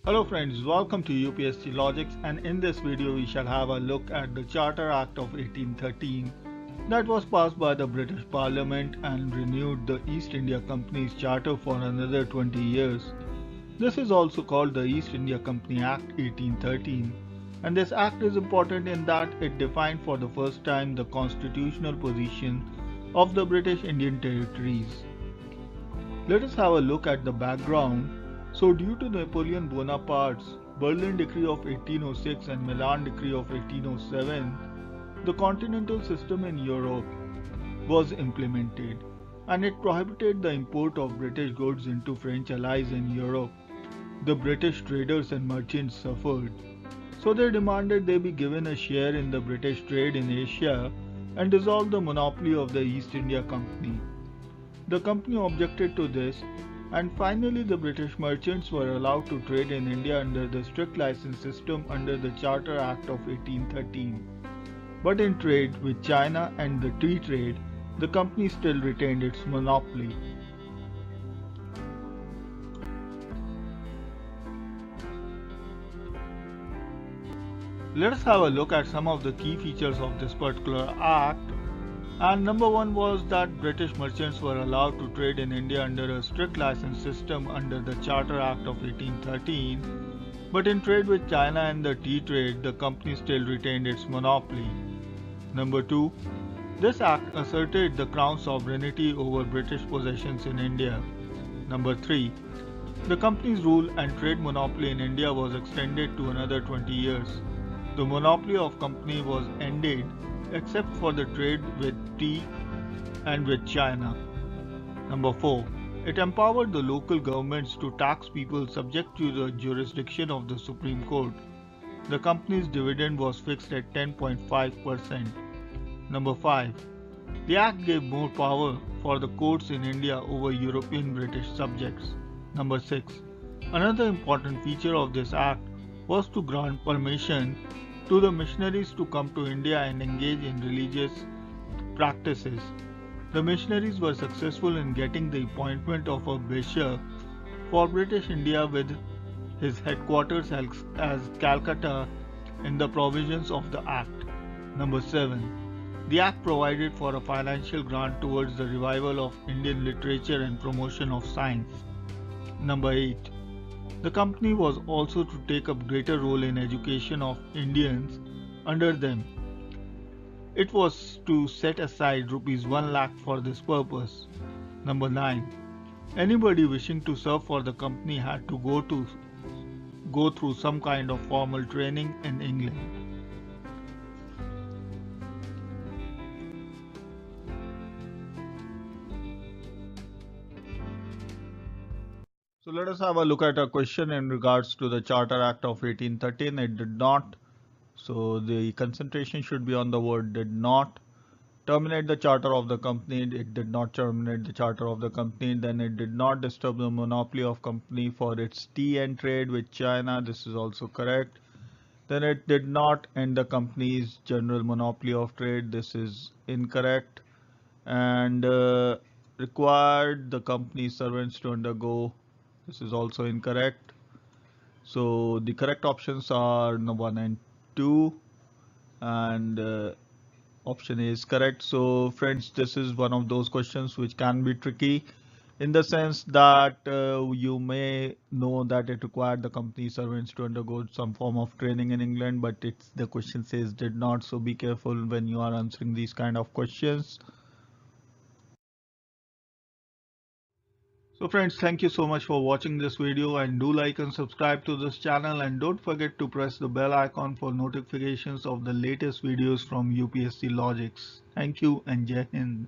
Hello friends, welcome to UPSC Logics, and in this video we shall have a look at the Charter Act of 1813 that was passed by the British Parliament and renewed the East India Company's charter for another 20 years. This is also called the East India Company Act 1813, and this act is important in that it defined for the first time the constitutional position of the British Indian territories. Let us have a look at the background. So, due to Napoleon Bonaparte's Berlin Decree of 1806 and Milan Decree of 1807, the continental system in Europe was implemented, and it prohibited the import of British goods into French allies in Europe. The British traders and merchants suffered, so they demanded they be given a share in the British trade in Asia and dissolve the monopoly of the East India Company. The company objected to this, and finally the British merchants were allowed to trade in India under the strict license system under the Charter Act of 1813. But in trade with China and the tea trade, the company still retained its monopoly. Let us have a look at some of the key features of this particular act. And number one was that British merchants were allowed to trade in India under a strict license system under the Charter Act of 1813, but in trade with China and the tea trade, the company still retained its monopoly. Number two, this act asserted the Crown's sovereignty over British possessions in India. Number three, the company's rule and trade monopoly in India was extended to another 20 years. The monopoly of company was ended except for the trade with tea and with China. Number 4. It empowered the local governments to tax people subject to the jurisdiction of the Supreme Court. The company's dividend was fixed at 10.5%. Number 5. The Act gave more power for the courts in India over European British subjects. Number 6. Another important feature of this Act was to grant permission to the missionaries to come to India and engage in religious practices. The missionaries were successful in getting the appointment of a bishop for British India with his headquarters as Calcutta in the provisions of the Act. Number 7. The Act provided for a financial grant towards the revival of Indian literature and promotion of science. Number 8. The company was also to take a greater role in education of Indians under them. It was to set aside rupees 1 lakh for this purpose. Number 9. Anybody wishing to serve for the company had to go through some kind of formal training in England. So let us have a look at a question in regards to the Charter Act of 1813. It did not. So the concentration should be on the word did not terminate the charter of the company. It did not terminate the charter of the company. Then it did not disturb the monopoly of company for its tea and trade with China. This is also correct. Then it did not end the company's general monopoly of trade. This is incorrect. And required the company's servants to undergo. This is also incorrect. So the correct options are 1 and 2, and option A is correct. So friends, this is one of those questions which can be tricky in the sense that you may know that it required the company servants to undergo some form of training in England, but the question says did not. So be careful when you are answering these kind of questions. So friends, thank you so much for watching this video, and do like and subscribe to this channel, and don't forget to press the bell icon for notifications of the latest videos from UPSC Logics. Thank you and Jai Hind.